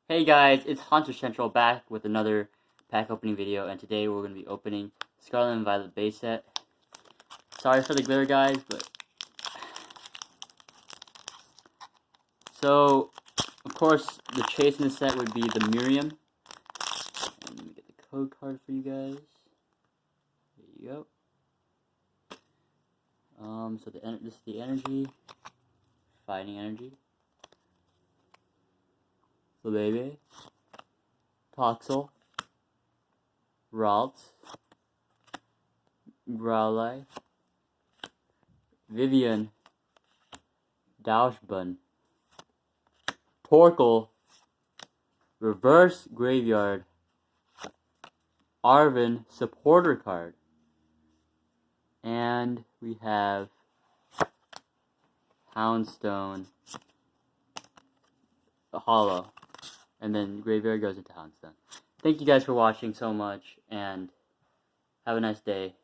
Hey guys, it's Hunter Central back with another pack opening video, and today we're going to be opening Scarlet and Violet base set. Sorry for the glitter, guys, but... So, of course, the chase in the set would be the Miriam. And let me get the code card for you guys. There you go. So this is the energy. Fighting energy. So baby. Toxel. Ralt. Growlithe. Vivian. Dashbun. Torkoal. Reverse Graveyard. Arvin supporter card. And we have Houndstone Hollow. And then Graveyard goes into Houndstone. Thank you guys for watching so much, and have a nice day.